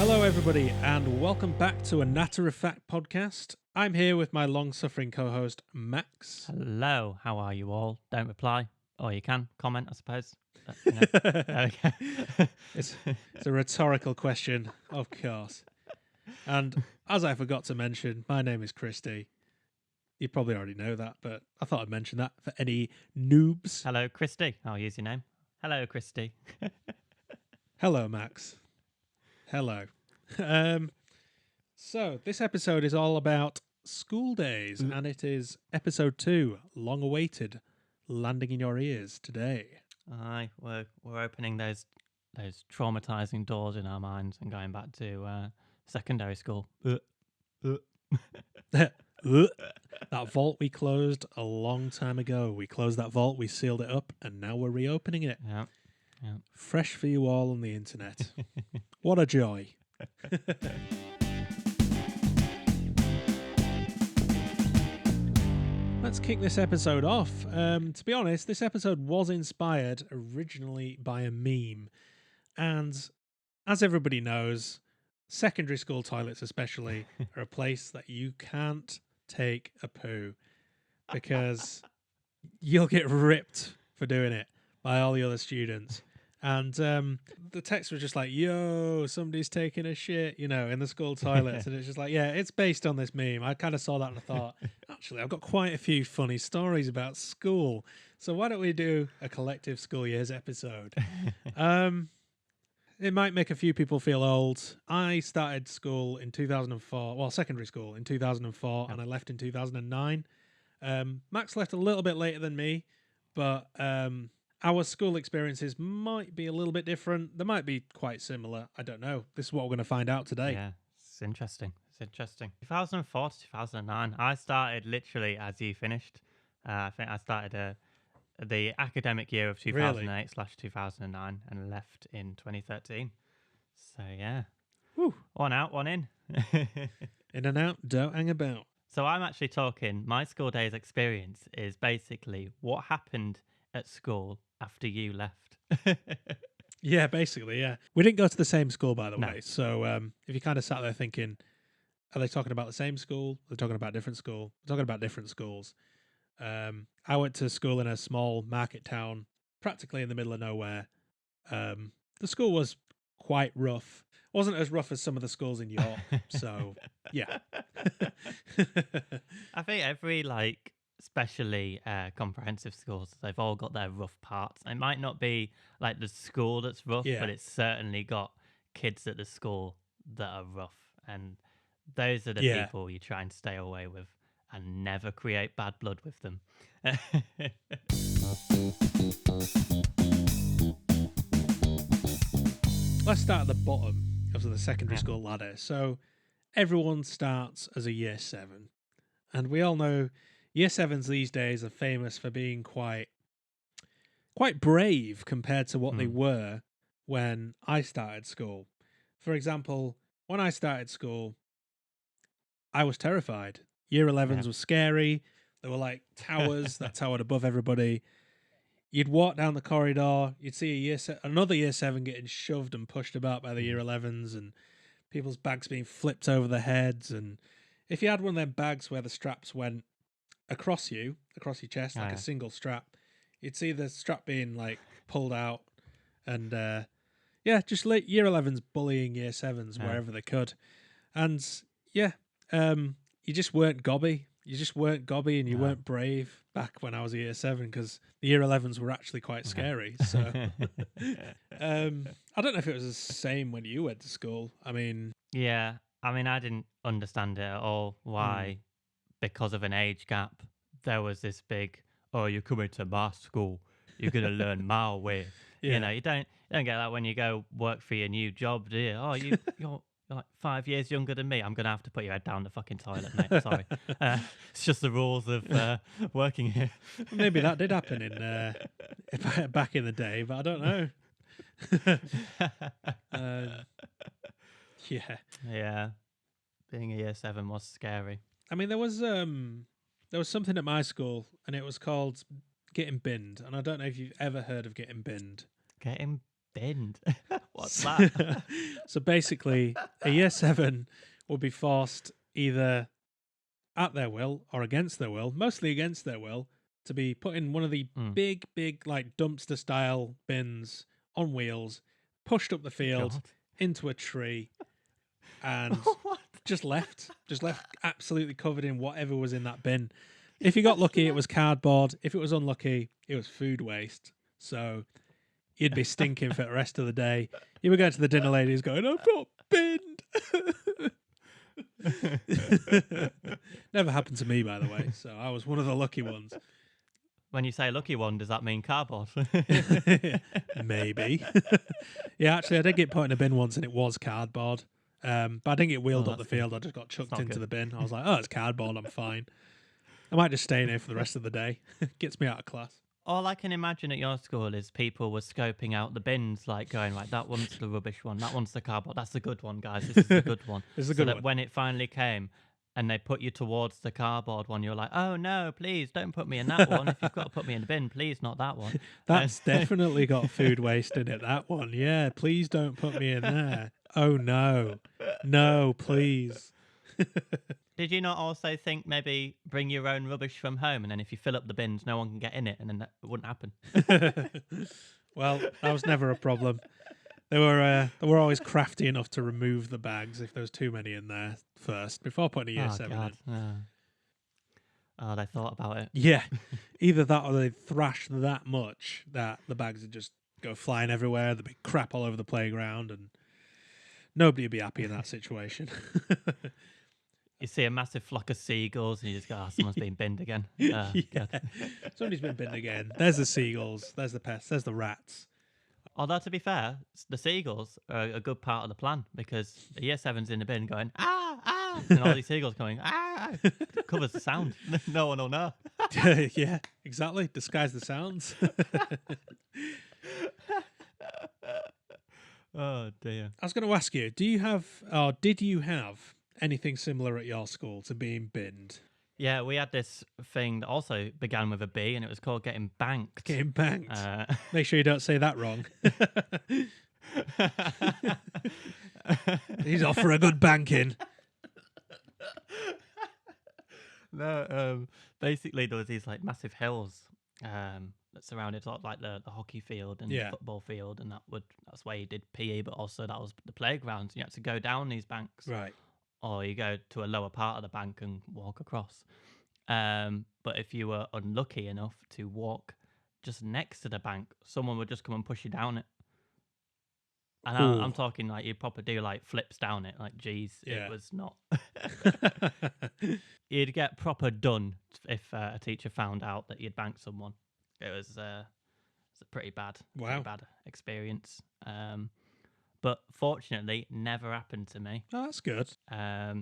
Hello, everybody, and welcome back to a Natter podcast. I'm here with my long-suffering co-host, Max. Hello, how are you all? Don't reply, or you can comment, I suppose. Okay. It's a rhetorical question, of course. And as I forgot to mention, my name is Christy. You probably already know that, but I thought I'd mention that for any noobs. Hello, Christy. I'll use your name. Hello, Christy. Hello, Max. Hello. So this episode is all about school days, and it is episode 2, long awaited, landing in your ears today. Aye, we're opening those traumatizing doors in our minds and going back to secondary school. That vault we closed a long time ago. We closed that vault, we sealed it up, and now we're reopening it. Yeah. Fresh for you all on the internet. What a joy. Let's kick this episode off. To be honest, this episode was inspired originally by a meme. And as everybody knows, secondary school toilets especially are a place that you can't take a poo because you'll get ripped for doing it by all the other students. And the text was just like, yo, somebody's taking a shit, in the school toilets. And it's just like, yeah, it's based on this meme. I kind of saw that and I thought, actually, I've got quite a few funny stories about school. So why don't we do a collective school years episode? It might make a few people feel old. I started school in 2004, well, secondary school in 2004, and I left in 2009. Max left a little bit later than me, but our school experiences might be a little bit different. They might be quite similar. I don't know. This is what we're going to find out today. Yeah, it's interesting. 2004 to 2009. I started literally as you finished. I think I started the academic year of 2008/2009 and left in 2013. So yeah. Whew. One out, one in. In and out, don't hang about. So I'm actually talking, my school days experience is basically what happened at school after you left. Yeah, basically, yeah. We didn't go to the same school, by the No. way. So if you kind of sat there thinking, are they talking about the same school? Are they talking about different school? They're talking about different schools. I went to school in a small market town, practically in the middle of nowhere. The school was quite rough. Wasn't as rough as some of the schools in York. So, yeah. I think every especially comprehensive schools, they've all got their rough parts. It might not be like the school that's rough, but it's certainly got kids at the school that are rough. And those are the people you try and stay away with and never create bad blood with them. Let's start at the bottom of the secondary school ladder. So everyone starts as a year 7. And we all know year 7s these days are famous for being quite brave compared to what they were when I started school. For example, when I started school, I was terrified. Year 11s were scary. There were like towers that towered above everybody. You'd walk down the corridor, you'd see another year 7 getting shoved and pushed about by the year 11s, and people's bags being flipped over their heads. And if you had one of them bags where the straps went across your chest, like a single strap, you'd see the strap being like pulled out. And just year 11s bullying year 7s wherever they could. And you just weren't gobby. And you weren't brave back when I was a year 7 because the year 11s were actually quite scary. So I don't know if it was the same when you went to school. I mean... Yeah, I didn't understand it at all. Why, because of an age gap, there was this big, oh, you're coming to my school, you're going to learn my way. Yeah. You don't get that when you go work for your new job, do you? Oh, you're like 5 years younger than me. I'm going to have to put your head down the fucking toilet, mate. Sorry. It's just the rules of working here. Maybe that did happen in back in the day, but I don't know. Yeah. Being a year 7 was scary. I mean, there was something at my school, and it was called getting binned. And I don't know if you've ever heard of getting binned. Getting binned? What's that? So basically, a year 7 will be forced either at their will or against their will, mostly against their will, to be put in one of the big, like dumpster style bins on wheels, pushed up the field God. into a tree, and just left absolutely covered in whatever was in that bin. If you got lucky, it was cardboard. If it was unlucky, it was food waste. So you'd be stinking for the rest of the day. You were going to the dinner ladies going, I've got binned. Never happened to me, by the way. So I was one of the lucky ones. When you say lucky one, does that mean cardboard? Maybe. Yeah, actually, I did get put in a bin once and it was cardboard. But I didn't get wheeled up the field. I just got chucked into the bin. I was like, oh, it's cardboard. I'm fine. I might just stay in here for the rest of the day. Gets me out of class. All I can imagine at your school is people were scoping out the bins, like going, right, that one's the rubbish one, that one's the cardboard. That's the good one, guys. This is the good one. This is a good one. When it finally came and they put you towards the cardboard one, you're like, oh, no, please don't put me in that one. If you've got to put me in the bin, please not that one. That's definitely got food waste in it, that one. Yeah, please don't put me in there. Oh, no. No, please. Did you not also think maybe bring your own rubbish from home, and then if you fill up the bins, no one can get in it, and then that wouldn't happen? Well, that was never a problem. They were always crafty enough to remove the bags if there was too many in there first before putting a year 7 in. Oh, they thought about it. Yeah, either that or they thrashed that much that the bags would just go flying everywhere. There'd be crap all over the playground, and nobody would be happy in that situation. You see a massive flock of seagulls and you just go, oh, someone's been binned again. Yeah. Somebody's been binned again. There's the seagulls. There's the pests. There's the rats. Although, to be fair, the seagulls are a good part of the plan because the year 7's in the bin going, ah, ah, and all these seagulls going, ah, covers the sound. No one will know. Yeah, exactly. Disguise the sounds. Oh, dear. I was going to ask you, do you have, or did you have anything similar at your school to being binned? Yeah, we had this thing that also began with a B, and it was called getting banked. Getting banked. Make sure you don't say that wrong. He's off for a good banking. No, basically there was these like massive hills that surrounded sort of like the hockey field and the football field, and that's where you did PE, but also that was the playground. So you had to go down these banks, right? Or you go to a lower part of the bank and walk across. But if you were unlucky enough to walk just next to the bank, someone would just come and push you down it. And I'm talking like you'd probably do like flips down it, like geez, it was not. You'd get proper done if a teacher found out that you'd banked someone. It was a pretty bad experience. But fortunately, never happened to me. Oh, that's good. I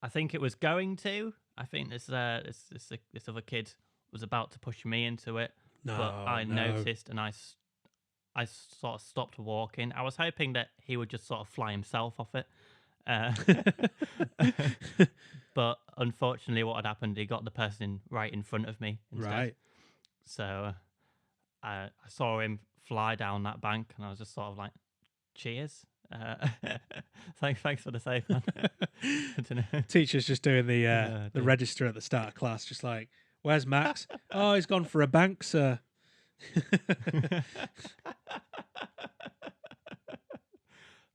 think it was going to. I think this other kid was about to push me into it, but I noticed and I sort of stopped walking. I was hoping that he would just sort of fly himself off it. But unfortunately, what had happened, he got the person right in front of me instead. Right. So I saw him fly down that bank, and I was just sort of like, cheers. Thanks for the save, man. Teacher's just doing the register at the start of class, just like, where's Max? Oh, he's gone for a bank, sir.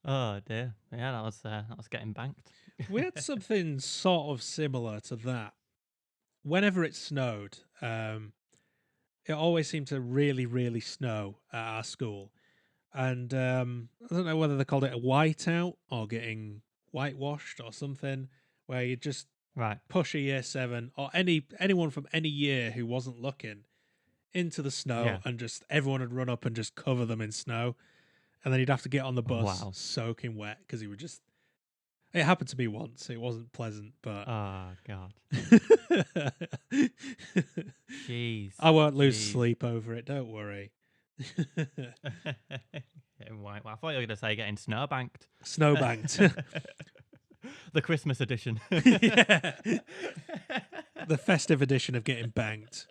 Oh dear, yeah, that was getting banked. We had something sort of similar to that. Whenever it snowed, it always seemed to really, really snow at our school. And I don't know whether they called it a whiteout or getting whitewashed or something, where you just push a year 7 or anyone from any year who wasn't looking into the snow, and just everyone would run up and just cover them in snow. And then he'd have to get on the bus soaking wet because he would just... It happened to me once. It wasn't pleasant, but... Oh, God. Jeez. I won't lose sleep over it, don't worry. I thought you were going to say getting snowbanked. Snowbanked. The Christmas edition. Yeah. The festive edition of getting banked.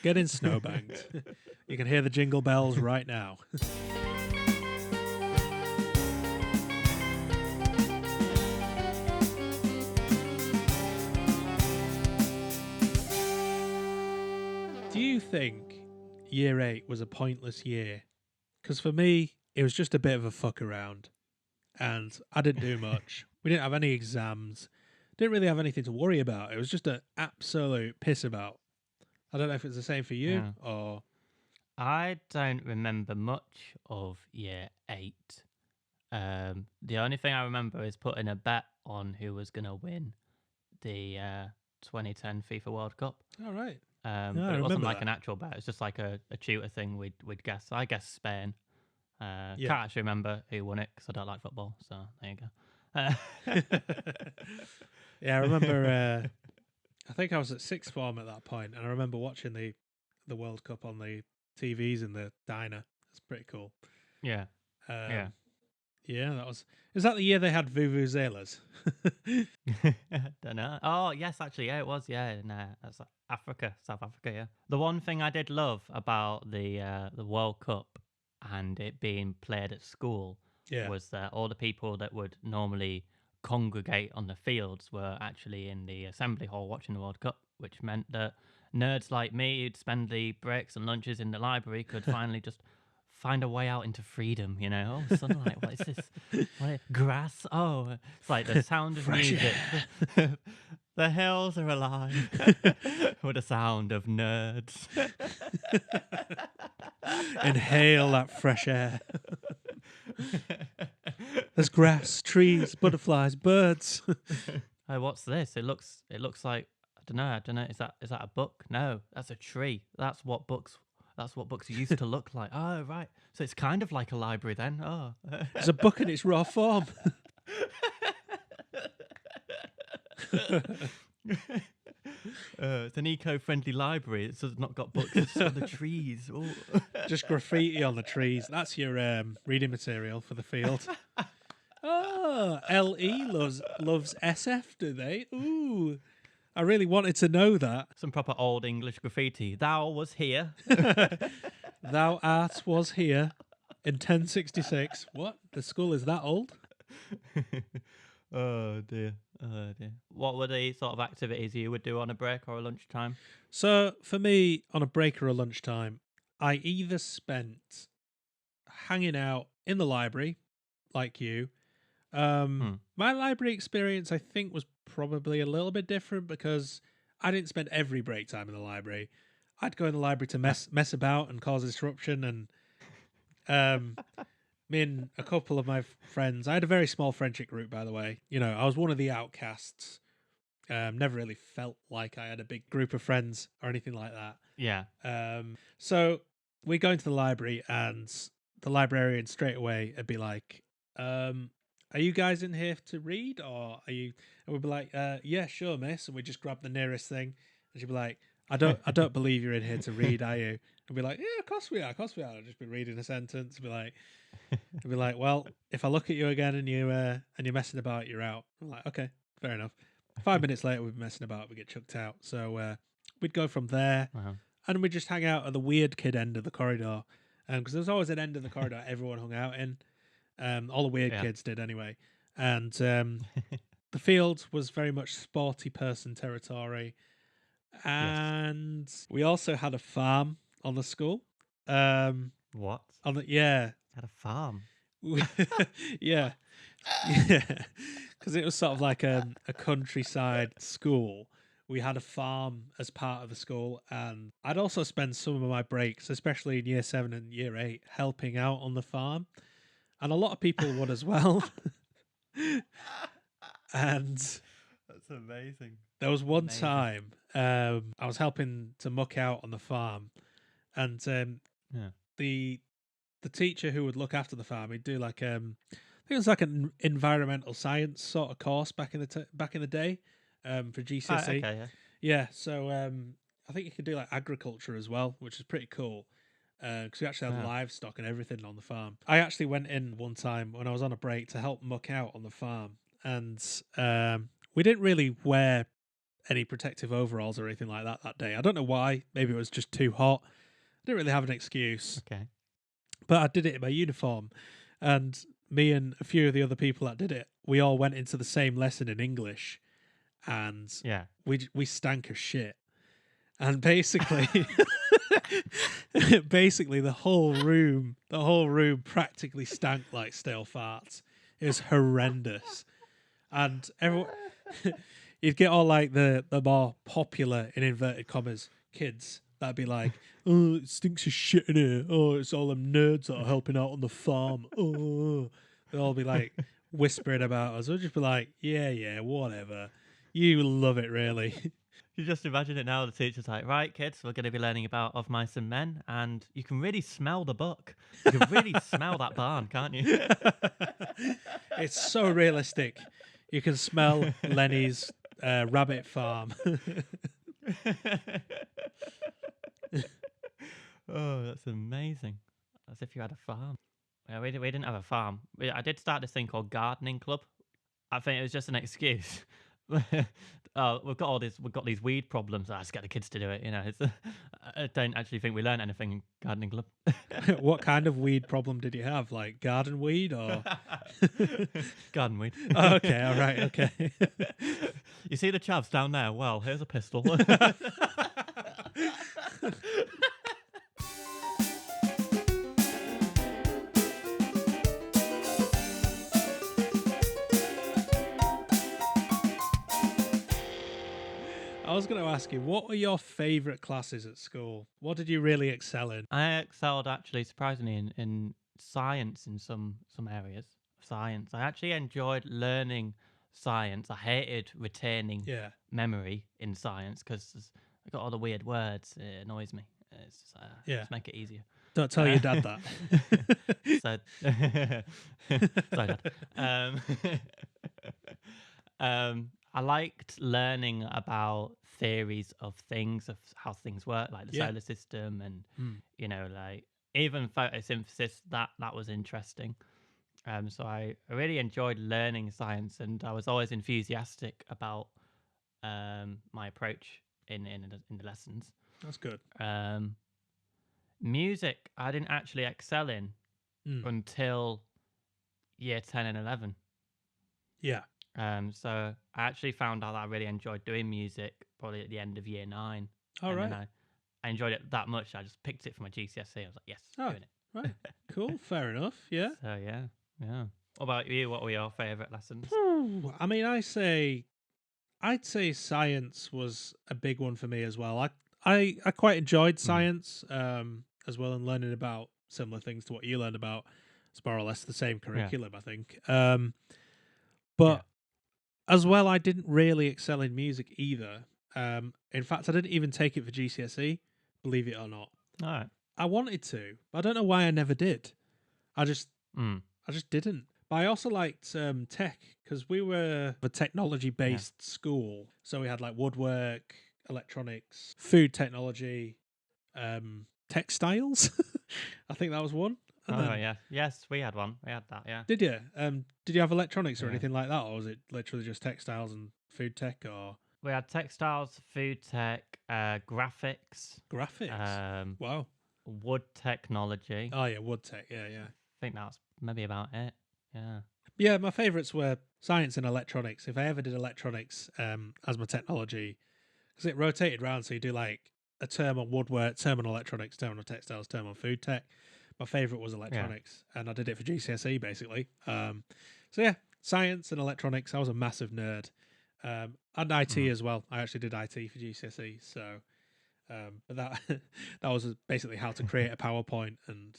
Getting snowbanked. You can hear the jingle bells right now. Do you think year 8 was a pointless year? Because for me, it was just a bit of a fuck around. And I didn't do much. We didn't have any exams. Didn't really have anything to worry about. It was just an absolute piss about. I don't know if it's the same for you Yeah. or... I don't remember much of year 8. The only thing I remember is putting a bet on who was going to win the 2010 FIFA World Cup. All right. But it wasn't like an actual bet. It's just like a tutor thing we'd guess. I guess Spain. Can't actually remember who won it because I don't like football. So there you go. Yeah, I remember. I think I was at sixth form at that point, and I remember watching the World Cup on the TVs in the diner. It's pretty cool. Yeah. Yeah, that was. Is that the year they had vuvuzelas? Don't know. Oh yes, actually, yeah, it was. Yeah, in that's Africa, South Africa. Yeah. The one thing I did love about the World Cup and it being played at school was that all the people that would normally congregate on the fields were actually in the assembly hall watching the World Cup, which meant that nerds like me who'd spend the breaks and lunches in the library could finally just find a way out into freedom, you know. Oh, sunlight, what is this? Grass? Oh, it's like the sound of music. The hills are alive with the sound of nerds. Inhale that fresh air. There's grass, trees, butterflies, birds. Oh, what's this? It looks like I don't know. Is that a book? No, that's a tree. That's what books used to look like. Oh, right. So it's kind of like a library then. Oh. It's a book in its raw form. It's an eco-friendly library. It's just not got books. It's just the trees. Ooh. Just graffiti on the trees. That's your reading material for the field. Oh, LE loves SF, do they? Ooh. I really wanted to know that. Some proper old English graffiti. Thou was here. Thou art was here in 1066. What? The school is that old? Oh dear. What were the sort of activities you would do on a break or a lunchtime? So for me, on a break or a lunchtime, I either spent hanging out in the library, like you. My library experience, I think, was probably a little bit different because I didn't spend every break time in the library. I'd go in the library to mess about and cause disruption, and me and a couple of my friends. I had a very small friendship group, by the way. You know, I was one of the outcasts. Never really felt like I had a big group of friends or anything like that. Yeah. So we go into the library, and the librarian straight away would be like, "Are you guys in here to read, or are you?" And we'd be like, "Yeah, sure, miss." And we just grab the nearest thing, and she'd be like, I don't believe you're in here to read, are you?" And be like, "Yeah, of course we are, of course we are." I'd just be reading a sentence, I'd be like, "Well, if I look at you again and you're messing about, you're out." I'm like, "Okay, fair enough." 5 minutes later, we'd be messing about, we get chucked out. So we'd go from there, and we'd just hang out at the weird kid end of the corridor, because there was always an end of the corridor everyone hung out in. All the weird kids did anyway, and the field was very much sporty person territory. And we also had a farm on the school. What? Had a farm. Yeah, because it was sort of like a countryside school. We had a farm as part of the school, and I'd also spend some of my breaks, especially in year 7 and year 8, helping out on the farm, and a lot of people would as well. And that's amazing. There was one time I was helping to muck out on the farm, and the teacher who would look after the farm, he'd do like I think it was like an environmental science sort of course back in the day for GCSE. Okay, yeah. So I think you could do like agriculture as well, which is pretty cool because we actually had livestock and everything on the farm. I actually went in one time when I was on a break to help muck out on the farm, and we didn't really wear any protective overalls or anything like that day. I don't know why. Maybe it was just too hot. I didn't really have an excuse. Okay. But I did it in my uniform. And me and a few of the other people that did it, we all went into the same lesson in English. And we stank of shit. and basically, basically the whole room practically stank like stale farts. It was horrendous, and everyone, you'd get all like the more popular in inverted commas kids that'd be like, "Oh, it stinks of shit in here. Oh, it's all them nerds that are helping out on the farm. Oh," they'll all be like whispering about us. We'll just be like, "Yeah, whatever. You love it, really." You just imagine it now. The teacher's like, right, kids, we're going to be learning about Of Mice and Men, and you can really smell the book. You can really smell that barn, can't you? It's so realistic. You can smell Lenny's rabbit farm. Oh, that's amazing. As if you had a farm. Yeah, we didn't have a farm. I did start this thing called Gardening Club. I think it was just an excuse. We've got these weed problems. Let's get the kids to do it. I don't actually think we learned anything in Gardening Club. What kind of weed problem did you have? Like garden weed or garden weed? Oh, okay, all right, okay. You see the chavs down there? Well, here's a pistol. I was going to ask you, what were your favourite classes at school? What did you really excel in? I excelled, actually, surprisingly, in science in some areas of science. I actually enjoyed learning science. I hated retaining memory in science because I got all the weird words. It annoys me. It's just, just make it easier. Don't tell your dad that. Sorry, Dad. I liked learning about theories of things, of how things work, like the solar system, and like even photosynthesis. That was interesting. So I really enjoyed learning science, and I was always enthusiastic about my approach in the lessons. That's good. Music, I didn't actually excel in until year 10 and 11. Yeah. So I actually found out that I really enjoyed doing music probably at the end of year 9. All right. Then I enjoyed it that much. I just picked it for my GCSE. I was like, yes, doing it. Right. Cool. Fair enough. Yeah. So yeah. What about you? What were your favourite lessons? I mean, I'd say science was a big one for me as well. I quite enjoyed science as well, and learning about similar things to what you learned about. It's more or less the same curriculum, I think. But as well, I didn't really excel in music either. In fact, I didn't even take it for GCSE, believe it or not. All right. I wanted to, but I don't know why I never did. I just didn't. But I also liked tech because we were a technology-based school. So we had like woodwork, electronics, food technology, textiles. I think that was one. Yes, we had one. We had that. Yeah. Did you? Did you have electronics or anything like that, or was it literally just textiles and food tech? Or we had textiles, food tech, graphics. Graphics. Wow. Wood technology. Oh yeah, wood tech. Yeah. I think that's maybe about it. Yeah. Yeah, my favourites were science and electronics. If I ever did electronics as my technology, because it rotated around, so you do like a term on woodwork, term on electronics, term on textiles, term on food tech. My favourite was electronics, and I did it for GCSE basically. So yeah, science and electronics. I was a massive nerd, and IT as well. I actually did IT for GCSE. So, but that that was basically how to create a PowerPoint and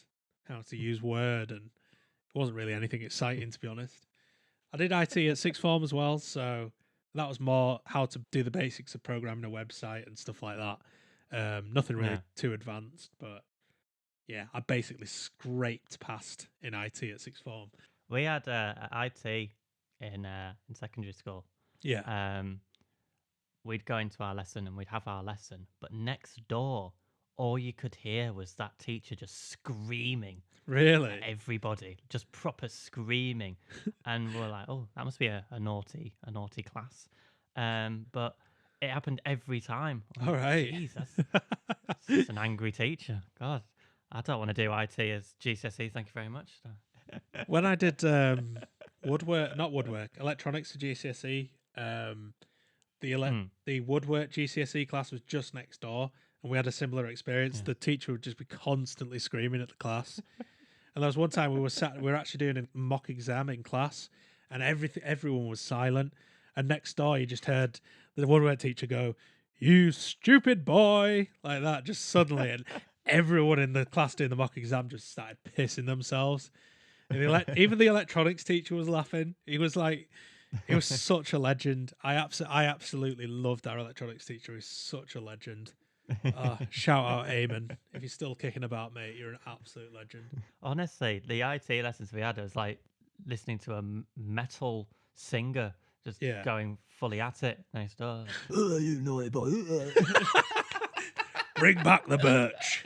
how to use Word, and it wasn't really anything exciting, to be honest. I did IT at sixth form as well, so that was more how to do the basics of programming a website and stuff like that. Nothing really too advanced, but yeah, I basically scraped past in IT at sixth form. We had IT in secondary school. Yeah. We'd go into our lesson and we'd have our lesson, but next door, all you could hear was that teacher just screaming. Really? At everybody, just proper screaming. And we're like, oh, that must be a naughty class. But it happened every time. All right. Jesus. That's just an angry teacher. God. I don't want to do IT as GCSE. Thank you very much. When I did electronics for GCSE, the woodwork GCSE class was just next door, and we had a similar experience. The teacher would just be constantly screaming at the class. And there was one time we were actually doing a mock exam in class, and everyone was silent. And next door, you just heard the woodwork teacher go, "You stupid boy," like that, just suddenly, and everyone in the class doing the mock exam just started pissing themselves. And even the electronics teacher was laughing. He was such a legend. I absolutely loved our electronics teacher. He's such a legend. Shout out Eamon. If you're still kicking about, mate, you're an absolute legend. Honestly, the IT lessons we had was like listening to a metal singer just going fully at it next door. Oh, you naughty boy. Bring back the birch.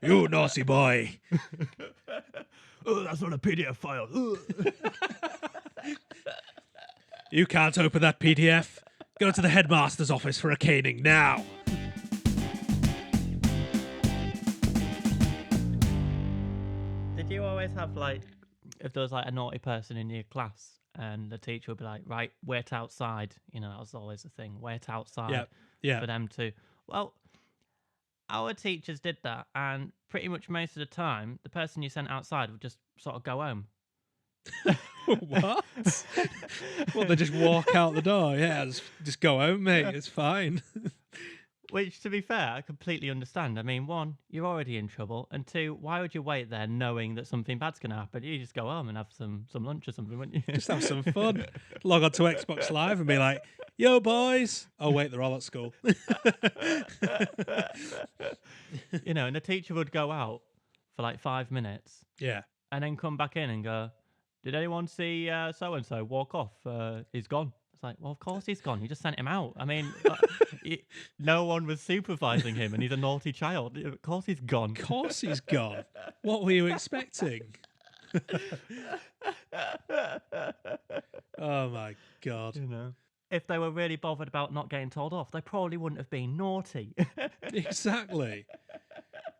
You naughty boy. Oh, that's not a PDF file. You can't open that PDF. Go to the headmaster's office for a caning now. Did you always have, like, if there was like a naughty person in your class and the teacher would be like, right, wait outside, that was always the thing, wait outside for them to, well, our teachers did that, and pretty much most of the time the person you sent outside would just sort of go home. What? Well, they just walk out the door. Yeah, just go home, mate. It's fine. Which, to be fair, I completely understand. I mean, one, you're already in trouble, and two, why would you wait there knowing that something bad's going to happen? You just go home and have some lunch or something, wouldn't you? Just have some fun. Log on to Xbox Live and be like, "Yo, boys." Oh, wait, they're all at school. And the teacher would go out for like 5 minutes. Yeah. And then come back in and go, "Did anyone see so-and-so walk off? He's gone." It's like, well, of course he's gone. You just sent him out. I mean, no one was supervising him, and he's a naughty child. Of course he's gone. Of course he's gone. What were you expecting? Oh, my God. If they were really bothered about not getting told off, they probably wouldn't have been naughty. Exactly.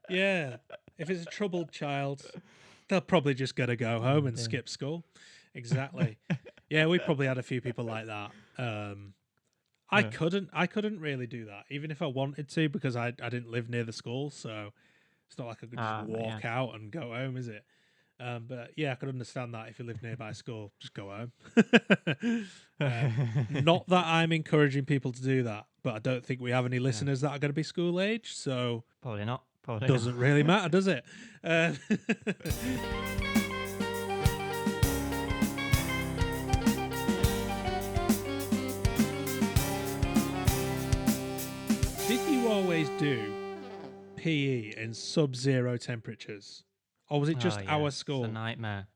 Yeah. If it's a troubled child, they'll probably just gotta go home and skip school. Exactly. Yeah, we probably had a few people like that. I couldn't really do that, even if I wanted to, because I didn't live near the school, so it's not like I could just walk out and go home, is it? But yeah, I could understand that if you live nearby school, just go home. Not that I'm encouraging people to do that, but I don't think we have any listeners that are going to be school age, so probably not. Doesn't really matter, does it? Did you always do PE in sub-zero temperatures? Or was it just our school? It's a nightmare.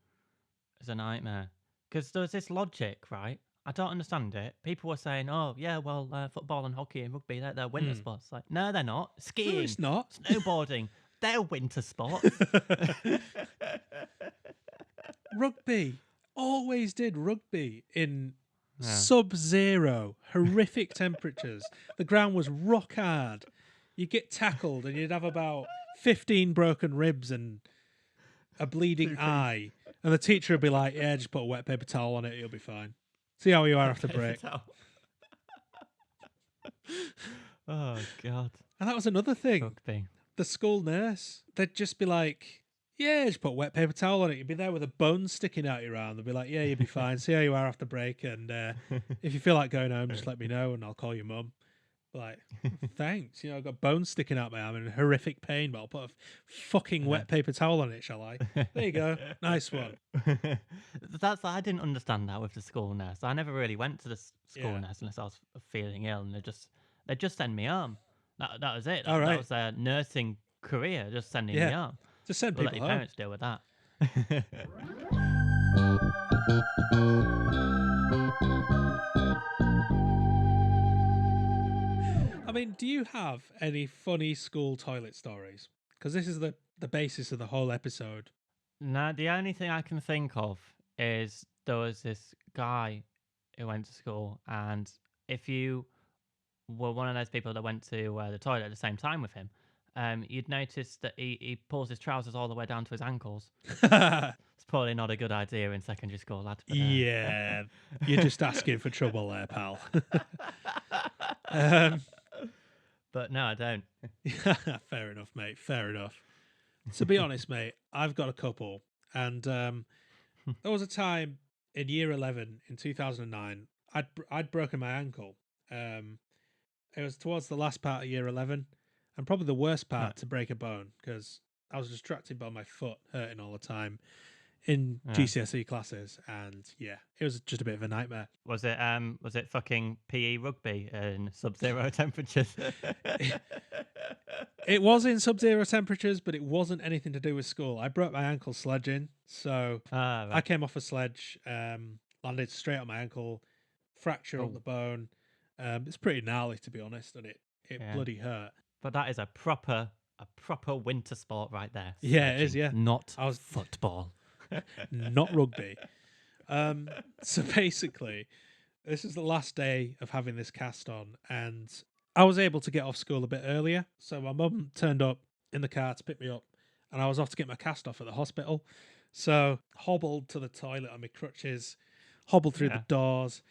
It's a nightmare. Because there was this logic, right? I don't understand it. People were saying, "Oh, yeah, well, football and hockey and rugby, they're winter sports." Like, no, they're not. Skiing. No, it's not. Snowboarding. They're winter sports. Rugby. Always did rugby in sub-zero, horrific temperatures. The ground was rock hard. You'd get tackled and you'd have about 15 broken ribs and a bleeding eye. And the teacher would be like, "Yeah, just put a wet paper towel on it, you'll be fine. See how you are after break." Oh, God. And that was another thing. Rugby. The school nurse, they'd just be like, "Yeah, just put a wet paper towel on it." You'd be there with a bone sticking out your arm. They'd be like, "Yeah, you'll be fine. See how you are after break. And if you feel like going home, just let me know and I'll call your mum." Like, thanks. I've got bones sticking out my arm in horrific pain, but I'll put a fucking wet paper towel on it, shall I? There you go. Nice one. I didn't understand that with the school nurse. I never really went to the school nurse unless I was feeling ill, and they just send me home. That was it. All right. That was their nursing career, just sending me home. Just send people let home. Your parents deal with that. I mean, do you have any funny school toilet stories? Because this is the basis of the whole episode. No, the only thing I can think of is there was this guy who went to school, and if you were one of those people that went to the toilet at the same time with him, you'd notice that he pulls his trousers all the way down to his ankles. probably not a good idea in secondary school, lad. But, Yeah, you're just asking for trouble there, pal. um, but no, I don't. Fair enough, mate. Fair enough. To be honest, mate, I've got a couple. And there was a time in year 11 in 2009, I'd broken my ankle. It was towards the last part of year 11, and probably the worst part to break a bone because I was distracted by my foot hurting all the time in GCSE classes, and yeah, it was just a bit of a nightmare. Was it fucking PE rugby in sub-zero temperatures? It was in sub-zero temperatures, but it wasn't anything to do with school. I broke my ankle sledging, so right. I came off a sledge, landed straight on my ankle, fracture up the bone. It's pretty gnarly, to be honest, and it bloody hurt. But that is a proper winter sport right there. Yeah, it is. Yeah, not football, not rugby. So basically, this is the last day of having this cast on, and I was able to get off school a bit earlier. So my mum turned up in the car to pick me up, and I was off to get my cast off at the hospital. So hobbled to the toilet on my crutches, hobbled through the doors.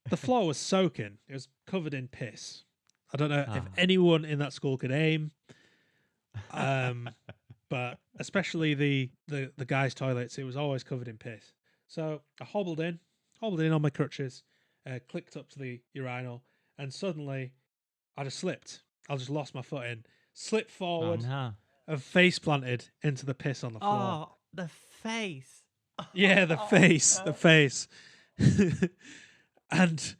The floor was soaking. It was covered in piss. I don't know if anyone in that school could aim, but especially the guys' toilets, it was always covered in piss. So I hobbled in on my crutches, clicked up to the urinal, and suddenly I just slipped. I just lost my footing, slipped forward, and face planted into the piss on the floor. Oh, the face. Yeah, the face. And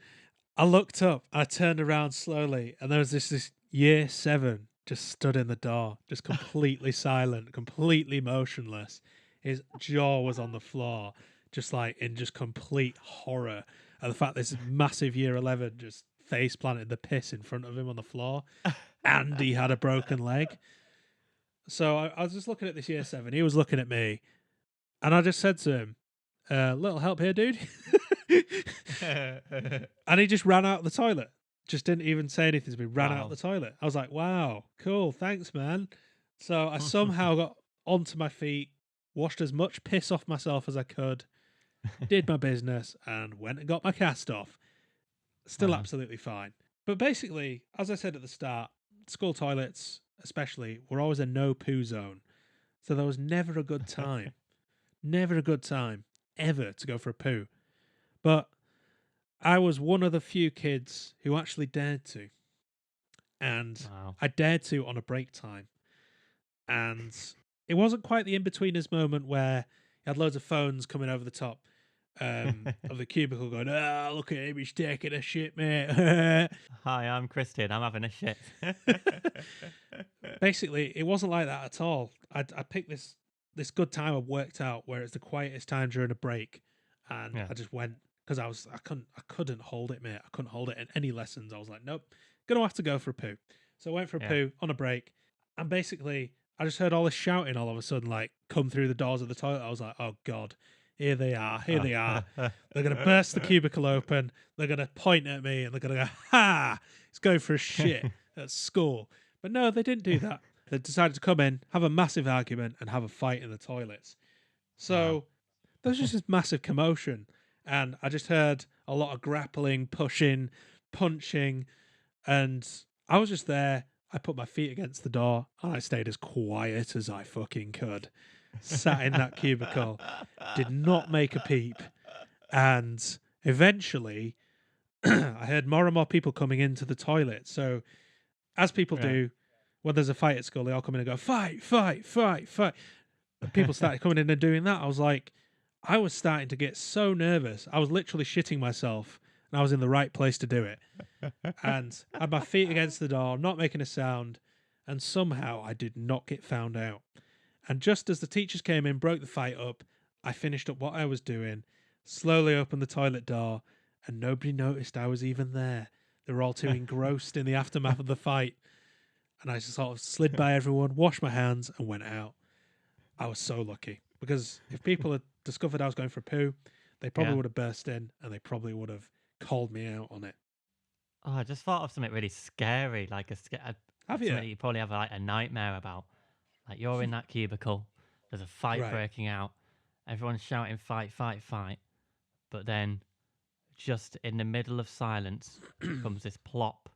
I looked up, I turned around slowly, and there was this year 7 just stood in the door, just completely silent, completely motionless. His jaw was on the floor, just like in just complete horror at the fact this massive year 11 just face planted the piss in front of him on the floor, and he had a broken leg. So I was just looking at this year 7. He was looking at me, and I just said to him, "Little help here, dude." And he just ran out of the toilet. Just didn't even say anything to me. Ran out of the toilet. I was like, "Wow, cool, thanks, man." So I somehow got onto my feet, washed as much piss off myself as I could, did my business, and went and got my cast off. Still absolutely fine. But basically, as I said at the start, school toilets, especially, were always a no poo zone. So there was never a good time. Never a good time, ever, to go for a poo. But I was one of the few kids who actually dared to. And I dared to on a break time. And it wasn't quite the in-betweeners moment where you had loads of phones coming over the top of the cubicle going, look at him, he's taking a shit, mate. Hi, I'm Christian, I'm having a shit. Basically, it wasn't like that at all. I picked this good time I worked out where it's the quietest time during a break. And I just went, because I couldn't hold it, mate. I couldn't hold it in any lessons. I was like, nope, gonna have to go for a poo. So I went for a poo on a break, and basically I just heard all this shouting all of a sudden, like, come through the doors of the toilet. I was like, oh God, here they are. They're gonna burst the cubicle open. They're gonna point at me, and they're gonna go, ha! It's going for a shit at school. But no, they didn't do that. They decided to come in, have a massive argument, and have a fight in the toilets. So there was just this massive commotion. And I just heard a lot of grappling, pushing, punching, and I was just there. I put my feet against the door, and I stayed as quiet as I fucking could. Sat in that cubicle, did not make a peep. And eventually, I heard more and more people coming into the toilet. So, as people do, when there's a fight at school, they all come in and go, fight, fight, fight, fight. And people started coming in and doing that. I was like, I was starting to get so nervous. I was literally shitting myself, and I was in the right place to do it. And I had my feet against the door, not making a sound, and somehow I did not get found out. And just as the teachers came in, broke the fight up, I finished up what I was doing, slowly opened the toilet door, and nobody noticed I was even there. They were all too engrossed in the aftermath of the fight. And I just sort of slid by everyone, washed my hands, and went out. I was so lucky. Because if people had discovered I was going for a poo, they probably would have burst in, and they probably would have called me out on it. Oh, I just thought of something really scary, like Have you? Something you probably have like a nightmare about. Like you're in that cubicle, there's a fight breaking out, everyone's shouting fight, fight, fight. But then just in the middle of silence comes this plop.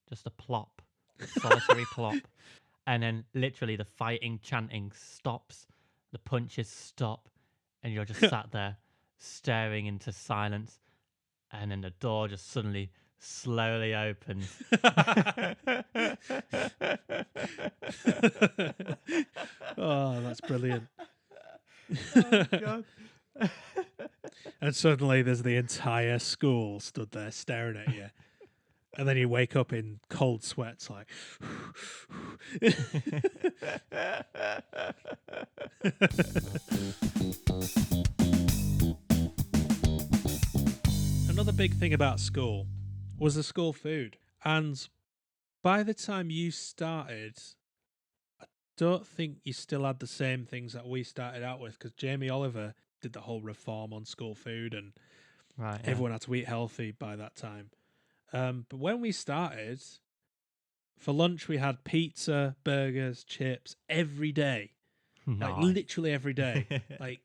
Just a plop. A solitary plop. And then literally the fighting, chanting stops. The punches stop. And you're just sat there staring into silence. And then the door just suddenly slowly opens. Oh, that's brilliant. Oh, God. And suddenly there's the entire school stood there staring at you. And then you wake up in cold sweats, like. Another big thing about school was the school food. And by the time you started, I don't think you still had the same things that we started out with, because Jamie Oliver did the whole reform on school food, and everyone had to eat healthy by that time. But when we started, for lunch we had pizza, burgers, chips every day. Nice. Like literally every day. Like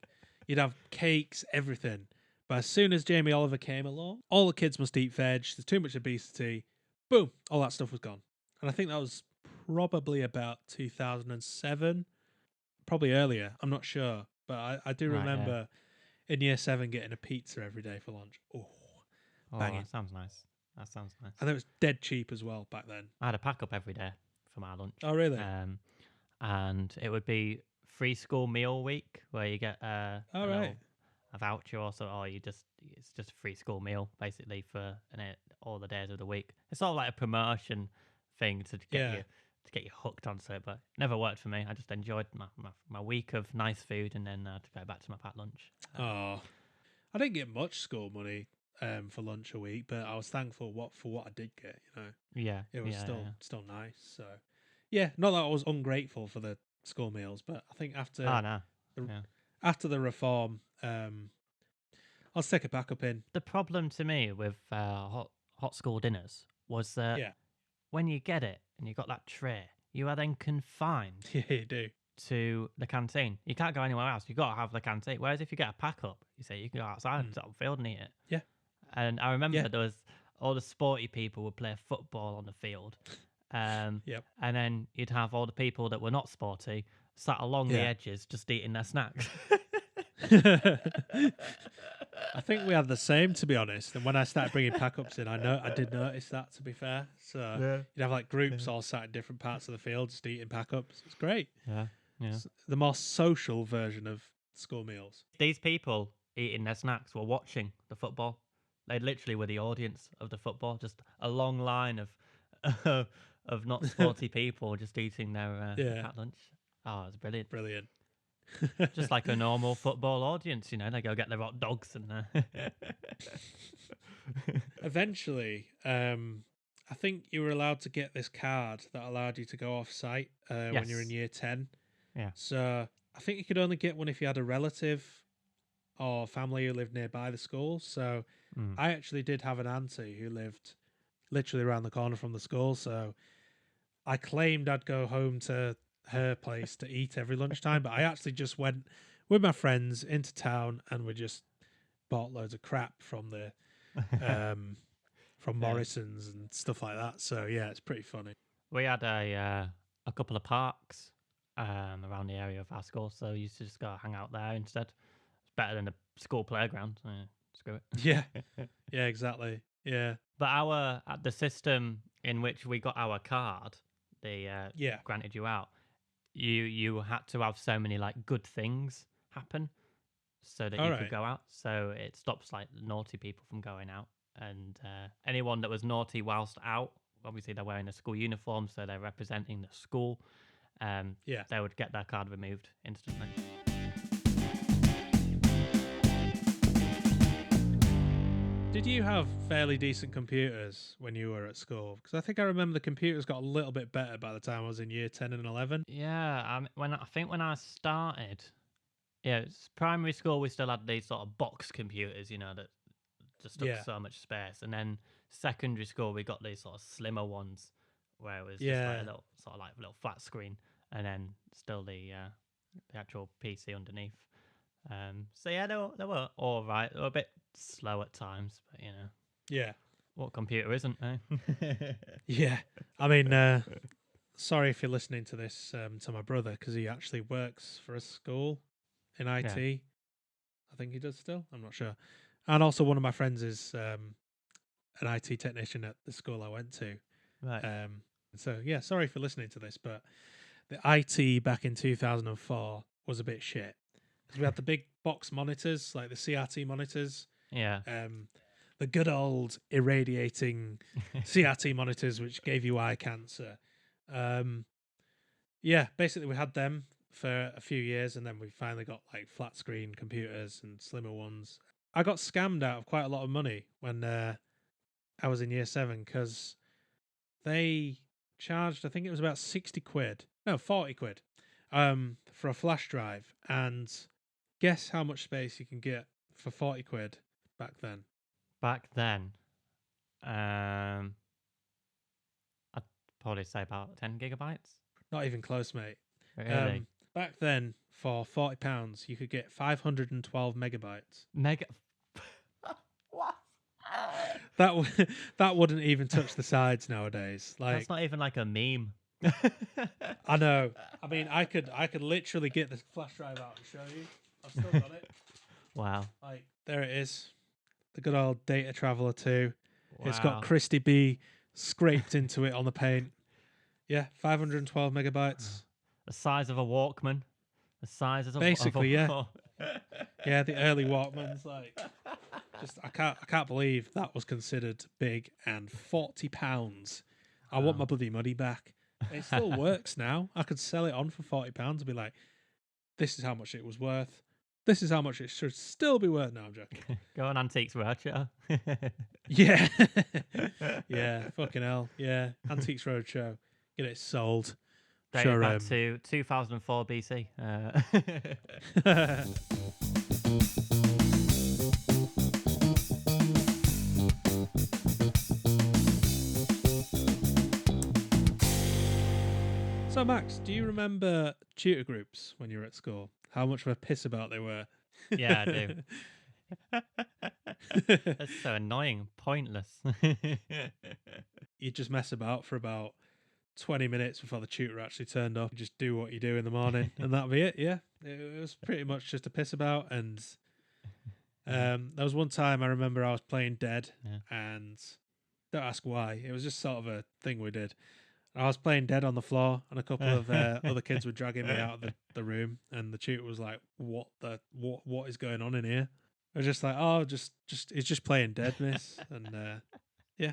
you'd have cakes, everything. But as soon as Jamie Oliver came along, all the kids must eat veg, there's too much obesity, boom, all that stuff was gone. And I think that was probably about 2007, probably earlier, I'm not sure. But I do remember in year 7 getting a pizza every day for lunch. Oh, banging. That sounds nice. That sounds nice. And it was dead cheap as well back then. I had a pack up every day for my lunch. Oh, really? And it would be free school meal week where you get a voucher also, or it's just a free school meal basically for all the days of the week. It's sort of like a promotion thing to get you hooked onto it, but it never worked for me. I just enjoyed my week of nice food and then to go back to my packed lunch. I didn't get much school money for lunch a week, but I was thankful for what I did get. It was still nice. So not that I was ungrateful for the school meals, but I think after after the reform, I'll stick it back up in. The problem to me with hot school dinners was that when you get it and you got that tray, you are then confined. Yeah, you do. To the canteen. You can't go anywhere else. You got to have the canteen. Whereas if you get a pack up, you say you can go outside and sit on the field and eat it. Yeah. And I remember there was all the sporty people would play football on the field. And then you'd have all the people that were not sporty sat along the edges just eating their snacks. I think we had the same, to be honest. And when I started bringing pack-ups in, I did notice that, to be fair. So you'd have like groups all sat in different parts of the field just eating pack-ups. It's great. Yeah. It's the more social version of school meals. These people eating their snacks were watching the football. They literally were the audience of the football. Just a long line of not sporty people just eating their packed lunch. Oh, it was brilliant. Brilliant. Just like a normal football audience, they go get their hot dogs and Eventually, I think you were allowed to get this card that allowed you to go off site when you're in year 10. Yeah. So I think you could only get one if you had a relative or family who lived nearby the school. So I actually did have an auntie who lived literally around the corner from the school. So I claimed I'd go home to her place to eat every lunchtime, but I actually just went with my friends into town and we just bought loads of crap from the from Morrison's and stuff like that. So it's pretty funny. We had a couple of parks around the area of our school, so we used to just go hang out there instead. It's better than the school playground. Screw it. Yeah, exactly. Yeah, but the system in which we got our card, they granted you out. You had to have so many like good things happen so that you could go out. So it stops like naughty people from going out, and anyone that was naughty whilst out, obviously they're wearing a school uniform, so they're representing the school. They would get their card removed instantly. Did you have fairly decent computers when you were at school? Because I think I remember the computers got a little bit better by the time I was in year 10 and 11. Yeah, when I started, it's primary school, we still had these sort of box computers, that just took so much space. And then secondary school, we got these sort of slimmer ones where it was just like a little sort of like a little flat screen, and then still the actual PC underneath. So yeah, they were all right. They were a bit slow at times, but you know, Yeah. what computer isn't, eh? Yeah. I mean, sorry if you're listening to this to my brother, because he actually works for a school in IT. Yeah. I think he does still. I'm not sure. And also, one of my friends is an IT technician at the school I went to. Right. So yeah, sorry for listening to this, but the IT back in 2004 was a bit shit because we had the big box monitors, like the CRT monitors, Yeah. the good old irradiating CRT monitors, which gave you eye cancer. Yeah, basically we had them for a few years, and then we finally got like flat screen computers and slimmer ones. I got scammed out of quite a lot of money when I was in year 7 because they charged, I think it was about 60 quid, no, 40 quid, for a flash drive. And guess how much space you can get for 40 quid back then? Back then, I'd probably say about 10 gigabytes. Not even close, mate. Really? Back then, for £40, you could get 512 megabytes. Mega. What? That that wouldn't even touch the sides nowadays. Like, That's not even like a meme. I know. I mean, I could literally get the flash drive out and show you. I've still got it. Wow. Like, there it is. The good old Data Traveler 2. It's got Wow. Christy B scraped into it on the paint. Yeah, 512 megabytes. The size of a Walkman. The size of a Basically, yeah. yeah. Yeah, the early Walkmans. Like, just I can't believe that was considered big. And £40. I want my bloody money back. It still works now. I could sell it on for £40 and be like, this is how much it was worth. This is how much it should still be worth. No, I'm joking. Go on Antiques Roadshow. Yeah. Yeah, fucking hell. Yeah, Antiques Roadshow. Get it sold. Date Sure. back to 2004 BC. So, Max, do you remember tutor groups when you were at school? How much of a piss about they were? Yeah, I do. That's so annoying, pointless. You just mess about for about 20 minutes before the tutor actually turned up. You just do what you do in the morning, and that'll be it. Yeah, it was pretty much just a piss about. And there was one time I remember I was playing dead, and don't ask why. It was just sort of a thing we did. I was playing dead on the floor, and a couple of other kids were dragging me out of the room, and the tutor was like, "What is going on in here?" I was just like, "Oh, just it's just playing dead, miss." And yeah,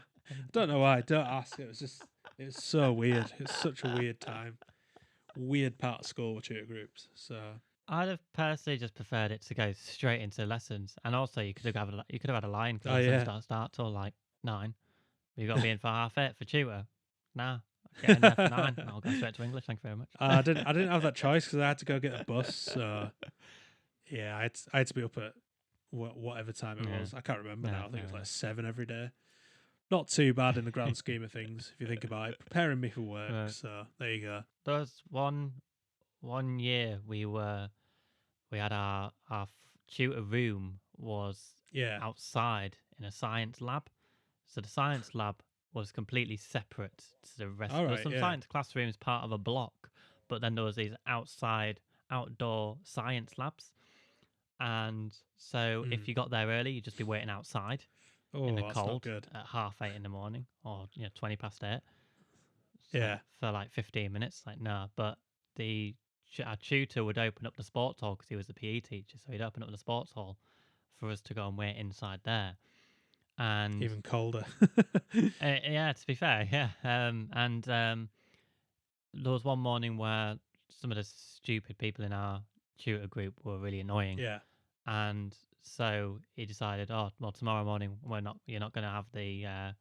don't know why. Don't ask. It was so weird. It's such a weird time, weird part of school with tutor groups. So I'd have personally just preferred it to go straight into lessons, and also you could have had a line because lessons don't start till like 9. You've got to be in for 8:30 for tutor. Nah, get in there for 9. And I'll go straight to English. Thank you very much. I didn't have that choice because I had to go get a bus. So yeah, I had to be up at whatever time it was. I can't remember now. I think it was like 7 every day. Not too bad in the grand scheme of things, if you think about it. Preparing me for work. Right. So there you go. There was one year we had our tutor room was outside in a science lab. So the science lab was completely separate to the rest. There was some science classrooms part of a block, but then there was these outdoor science labs. And so if you got there early, you'd just be waiting outside in the cold at 8:30 in the morning, or 20 past 8. So for like 15 minutes. Like, no, but our tutor would open up the sports hall because he was a PE teacher. So he'd open up the sports hall for us to go and wait inside there. And even colder. Yeah, to be fair, yeah. And there was one morning where some of the stupid people in our tutor group were really annoying. Yeah. And so he decided, oh, well, tomorrow morning you're not going to have the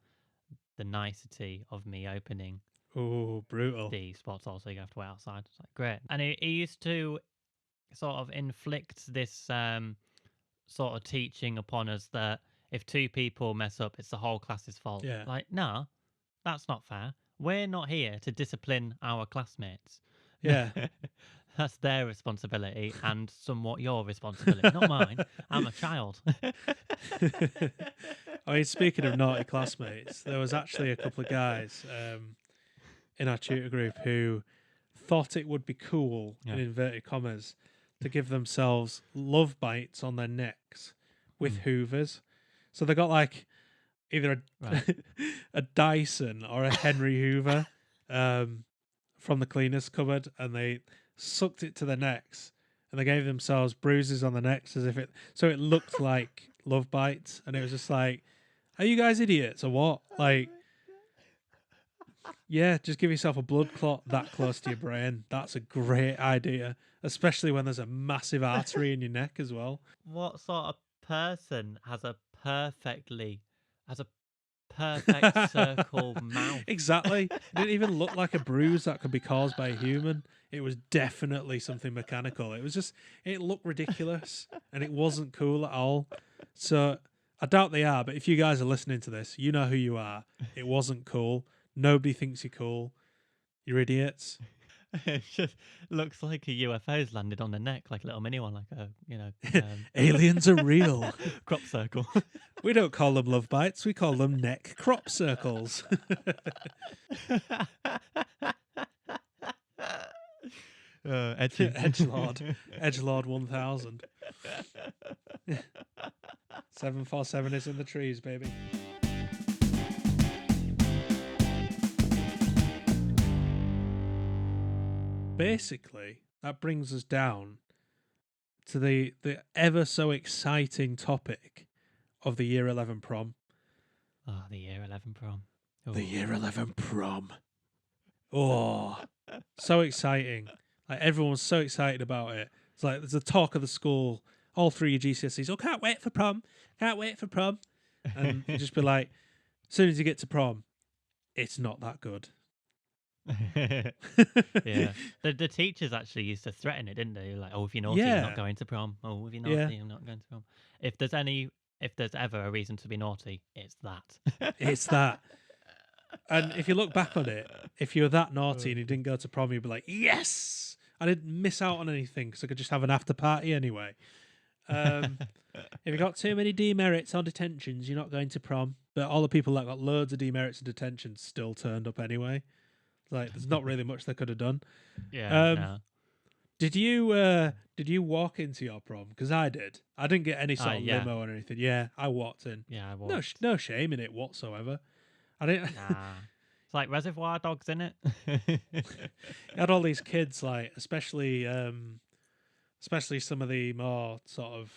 nicety of me opening. Oh, brutal. The sports hall, so you have to wait outside. It's like, great. And he used to sort of inflict this sort of teaching upon us that if 2 people mess up, it's the whole class's fault. Yeah. Like, no, that's not fair. We're not here to discipline our classmates. Yeah. That's their responsibility and somewhat your responsibility, not mine. I'm a child. I mean, speaking of naughty classmates, there was actually a couple of guys in our tutor group who thought it would be cool, in inverted commas, to give themselves love bites on their necks with hoovers. So they got like either a Dyson or a Henry Hoover from the cleaners cupboard, and they sucked it to their necks, and they gave themselves bruises on the necks as if it looked like love bites, and it was just like, are you guys idiots or what? Like, yeah, just give yourself a blood clot that close to your brain. That's a great idea, especially when there's a massive artery in your neck as well. What sort of person has a perfect circle mouth? Exactly. It didn't even look like a bruise that could be caused by a human. It was definitely something mechanical. It looked ridiculous, and it wasn't cool at all. So I doubt they are, but if you guys are listening to this, you know who you are. It wasn't cool. Nobody thinks you're cool. You're idiots. It just looks like a UFO's landed on the neck, like a little mini one, like a, Aliens are real. crop circle. We don't call them love bites. We call them neck crop circles. Edgelord 1000. 747 is in the trees, baby. Basically, that brings us down to the ever so exciting topic of the Year 11 prom. Oh, the Year 11 prom. Ooh. The Year 11 prom. Oh, so exciting. Like, everyone's so excited about it. It's like there's a talk of the school, all through your GCSEs. Oh, can't wait for prom. Can't wait for prom. And you just be like, as soon as you get to prom, it's not that good. Yeah. The teachers actually used to threaten it, didn't they? Like, oh, if you're naughty, you're not going to prom. Oh, if you're naughty, you're not going to prom. If there's ever a reason to be naughty, it's that. It's that. And if you look back on it, if you were that naughty and you didn't go to prom, you'd be like, yes, I didn't miss out on anything because I could just have an after party anyway. If you got too many demerits or detentions, you're not going to prom. But all the people that got loads of demerits and detentions still turned up anyway. Like, there's not really much they could have done. Yeah. No. Did you walk into your prom? Because I did. I didn't get any sort of limo or anything. Yeah, I walked in. Yeah, I walked. No shame in it whatsoever. I didn't. Nah. It's like Reservoir Dogs, in it. You had all these kids, like especially some of the more sort of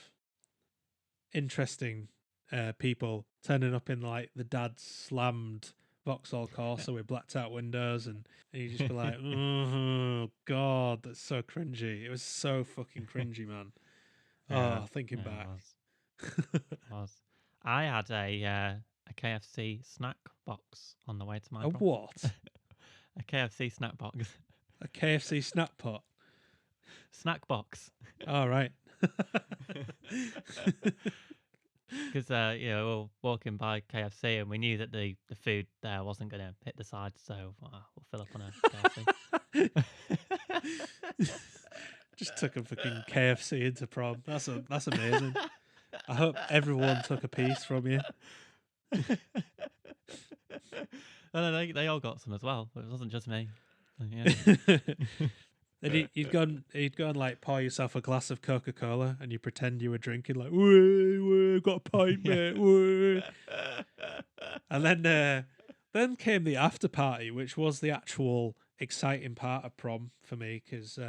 interesting people turning up in like the dad's slammed Vauxhall Corsa with blacked out windows, and you just be like, oh god, that's so cringy. It was so fucking cringy, man. Yeah, thinking back. It was. I had a KFC snack box on the way to my prom. What? A KFC snack box. A KFC snack pot? Snack box. All right. Because we were walking by KFC and we knew that the food there wasn't going to hit the sides, so we'll fill up on a KFC. Just took a fucking KFC into prom. That's amazing. I hope everyone took a piece from you. No, they all got some as well. It wasn't just me. Yeah. Then you'd go and like pour yourself a glass of Coca-Cola and you pretend you were drinking, like, whoa, got a pint, mate, whoa. And then came the after party, which was the actual exciting part of prom for me, because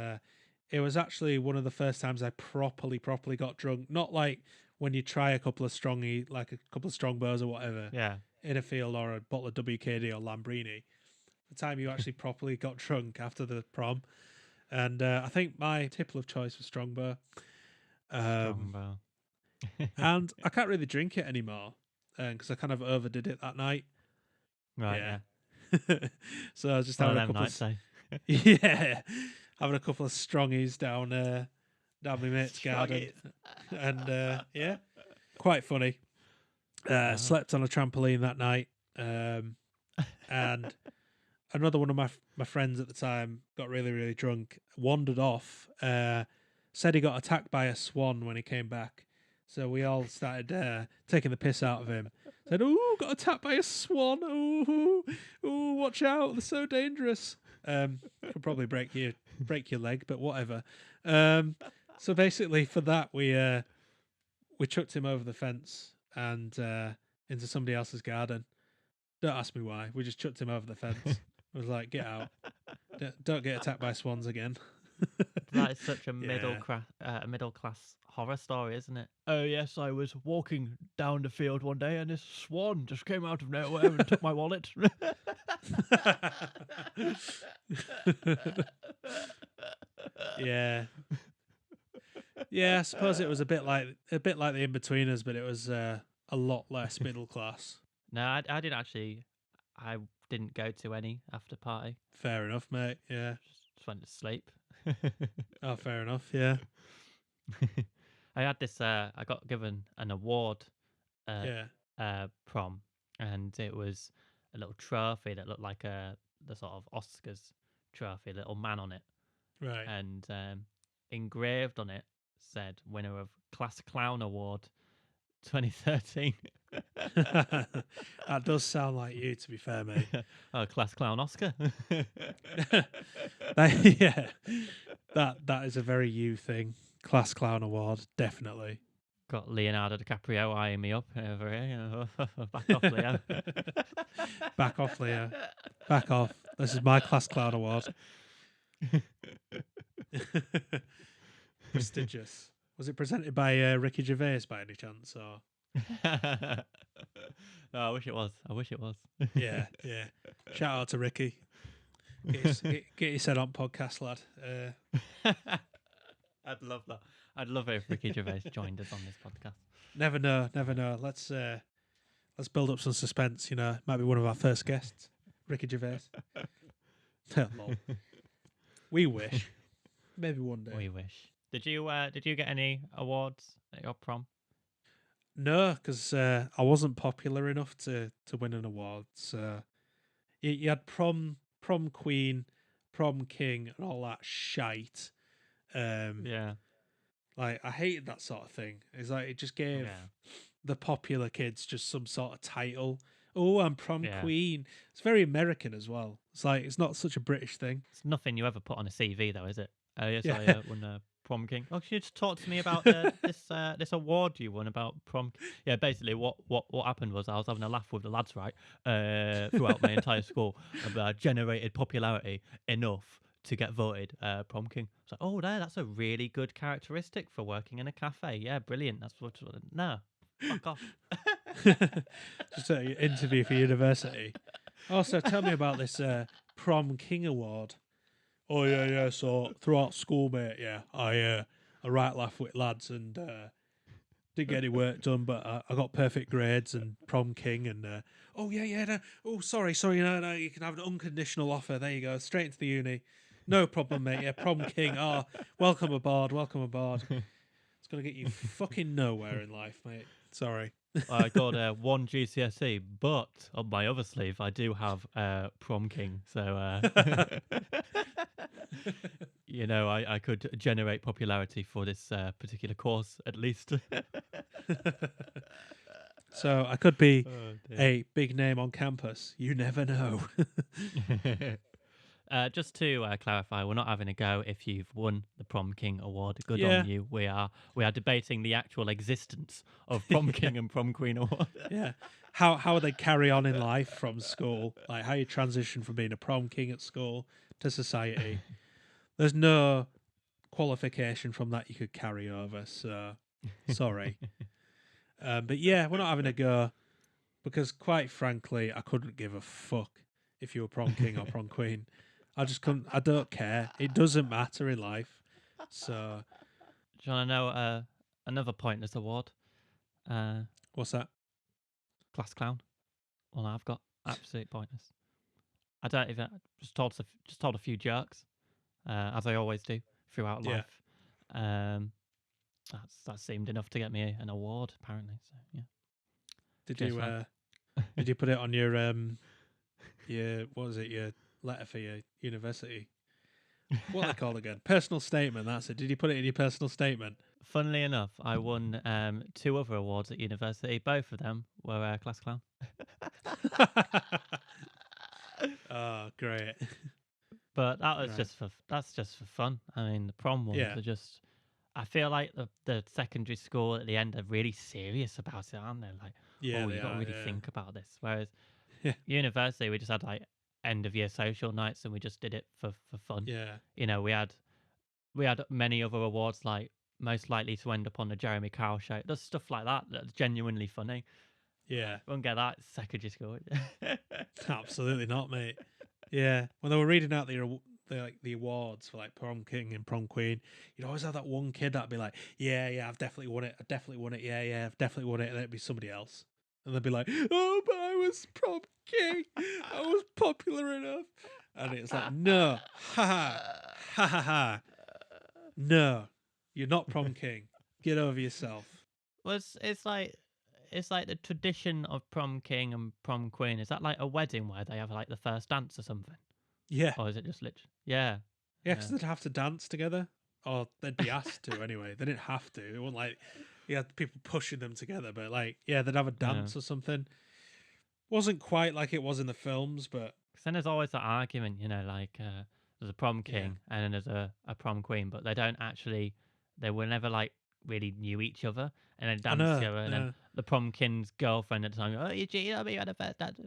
it was actually one of the first times I properly got drunk. Not like when you try a couple of Strongbos or whatever, in a field, or a bottle of WKD or Lambrini. The time you actually properly got drunk after the prom. And I think my tipple of choice was Strongbow. Strongbow. And I can't really drink it anymore because I kind of overdid it that night. Right, yeah. So I was just having a couple nights, having a couple of strongies down my mate's garden. And yeah, quite funny. Slept on a trampoline that night. And another one of my friends at the time got really, really drunk, wandered off, said he got attacked by a swan when he came back. So we all started taking the piss out of him. Said, "Oh, got attacked by a swan! Oh, watch out! They're so dangerous. Could probably break your leg, but whatever." So basically, for that, we chucked him over the fence and into somebody else's garden. Don't ask me why. We just chucked him over the fence. I was like, "Get out! Don't get attacked by swans again." That is such a Yeah. middle class horror story, isn't it? Oh yes, I was walking down the field one day, and this swan just came out of nowhere and took my wallet. Yeah. Yeah, I suppose it was a bit like the In-Betweeners, but it was a lot less middle class. No, I didn't actually. I didn't go to any after party. Fair enough, mate. Yeah. Just went to sleep. Oh, fair enough. Yeah. I had this. I got given an award at Yeah. prom, and it was a little trophy that looked like the sort of Oscars trophy, a little man on it, Right. and engraved on it said winner of Class Clown Award 2013. That does sound like you, to be fair, mate. Oh, Class Clown Oscar. Yeah, that is a very you thing. Class Clown Award, definitely. Got Leonardo DiCaprio eyeing me up over here. Back off, Leo. Back off, Leo. Back off. This is my Class Clown Award. Prestigious. Was it presented by Ricky Gervais by any chance? Or No, I wish it was. yeah. Shout out to Ricky. Get your set on podcast, lad. I'd love that. I'd love it if Ricky Gervais joined us on this podcast. Never know. Let's build up some suspense. You know, might be one of our first guests, Ricky Gervais. Lol. We wish. Maybe one day. We wish. Did you get any awards at your prom? No, because I wasn't popular enough to win an award. So you had prom queen, prom king, and all that shite. Yeah. Like I hated that sort of thing. It's like it just gave the popular kids just some sort of title. Oh, I'm prom queen. It's very American as well. It's like it's not such a British thing. It's nothing you ever put on a CV though, is it? Oh yes, I won prom king. Oh, can you just talk to me about this award you won about prom? Yeah, basically what happened was I was having a laugh with the lads, right, throughout my entire school. Generated popularity enough to get voted prom king. It's like, oh, that's a really good characteristic for working in a cafe. Yeah, brilliant. That's what. No, fuck off. Just an interview for university. Also, tell me about this prom king award. Oh yeah. So throughout school, mate, I right laugh with lads and didn't get any work done, but I got perfect grades and prom king and no, oh sorry, no, you can have an unconditional offer. There you go, straight into the uni. No problem, mate. Yeah, prom king. Oh, welcome aboard. It's gonna get you fucking nowhere in life, mate. Sorry. I got one GCSE, but on my other sleeve, I do have prom king. So, you know, I could generate popularity for this particular course at least. So I could be a big name on campus. You never know. Just to clarify, we're not having a go if you've won the Prom King Award. Good on you. We are debating the actual existence of Prom King and Prom Queen Award. Yeah. How they carry on in life from school, like how you transition from being a prom king at school to society. There's no qualification from that you could carry over, so sorry. But yeah, we're not having a go because quite frankly, I couldn't give a fuck if you were prom king or prom queen. I just couldn't. I don't care. It doesn't matter in life. So, do you want to know another pointless award? What's that? Class clown. Well, I've got absolute pointless. I don't even just told a few jokes, as I always do throughout life. That seemed enough to get me an award, apparently. So yeah. Did you put it on your what was it, your letter for your university. What are they called again? Personal statement. That's it. Did you put it in your personal statement? Funnily enough, I won 2 other awards at university. Both of them were class clown. Oh, great. But that was Right. that's just for fun. I mean, the prom ones Yeah. are just. I feel like the secondary school at the end are really serious about it, aren't they? Like, Yeah, oh, they you got to are. really Yeah. think about this. Whereas Yeah. university, we just had like end of year social nights, and we just did it for fun. Yeah. You know, we had many other awards like most likely to end up on the Jeremy Kyle show. There's stuff like that that's genuinely funny. Yeah. Won't get that at secondary school. Absolutely not, mate. Yeah. When they were reading out the awards for like prom king and prom queen, you'd always have that one kid that'd be like, yeah, I've definitely won it. I definitely won it. Yeah, I've definitely won it. And then it'd be somebody else. And they'd be like, oh, but I was prom king. I was popular enough. And it's like, no, ha. No, you're not prom king. Get over yourself. Well, it's like the tradition of prom king and prom queen. Is that like a wedding where they have like the first dance or something, Yeah. or is it just literally? Yeah, Yeah, because they'd have to dance together. Or they'd be asked to anyway. They didn't have to. It wasn't like you had people pushing them together, but like, yeah, they'd have a yeah. dance or something. Wasn't quite like it was in the films, but Because then there's always that argument, you know, like there's a prom yeah. king and then there's a prom queen, but they were never like really knew each other and then I dance know. together. And then Yeah. the prom king's girlfriend at the time, oh, you cheated on me on the first dance.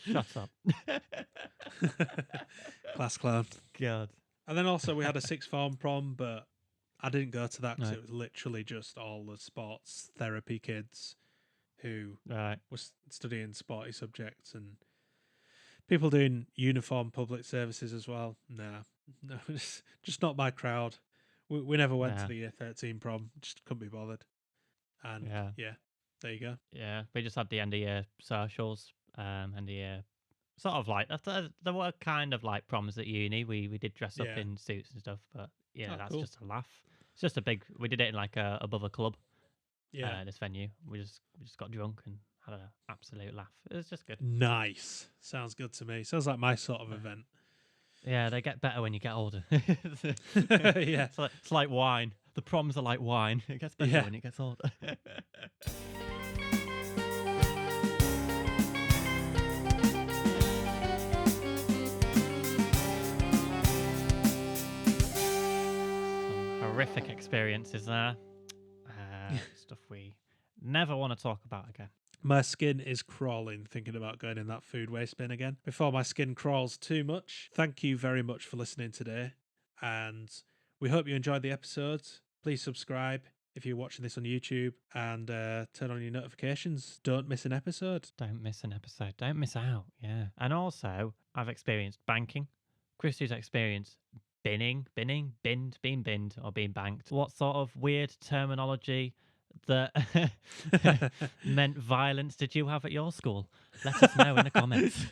Shut up. Class clown. God. And then also we had a sixth form prom, but I didn't go to that because Right. it was literally just all the sports therapy kids who Right. were studying sporty subjects and people doing uniform public services as well. Nah, no, it's just not my crowd. We never went to Yeah. the year 13 prom. Just couldn't be bothered. And Yeah. yeah, there you go. Yeah. We just had the end of year socials, end of year. Sort of like there were kind of like proms at uni. We did dress up Yeah. in suits and stuff, but yeah, Oh, that's cool. just a laugh. It's just a big. We did it in like above a club. Yeah. This venue. We just got drunk and had an absolute laugh. It was just good. Nice. Sounds good to me. Sounds like my sort of event. Yeah, they get better when you get older. Yeah. It's like wine. The proms are like wine. It gets better Yeah. when it gets older. Some horrific experiences there. Stuff we never want to talk about again. My skin is crawling thinking about going in that food waste bin again. Before my skin crawls too much, thank you very much for listening today. And we hope you enjoyed the episode. Please subscribe if you're watching this on YouTube and turn on your notifications. Don't miss an episode. Don't miss an episode. Don't miss out. Yeah. And also, I've experienced banking. Christy's experienced binned, being binned, or being banked. What sort of weird terminology that meant violence did you have at your school? Let us know in the comments.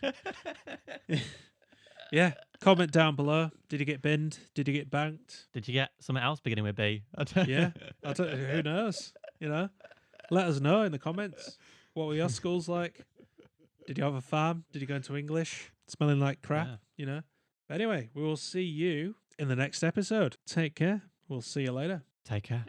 Yeah, comment down below. Did you get binned? Did you get banked? Did you get something else beginning with B? Yeah, who knows? You know, let us know in the comments. What were your schools like? Did you have a farm? Did you go into English? Smelling like crap? Yeah. You know. Anyway, we will see you in the next episode. Take care. We'll see you later. Take care.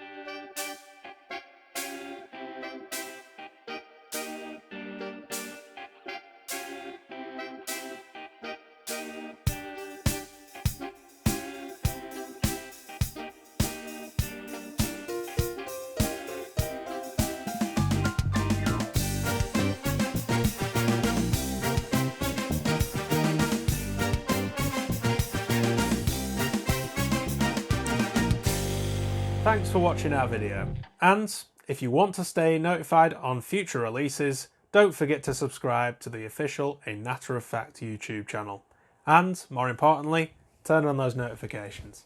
Thanks for watching our video. And if you want to stay notified on future releases, don't forget to subscribe to the official A Natter of Fact YouTube channel. And, more importantly, turn on those notifications.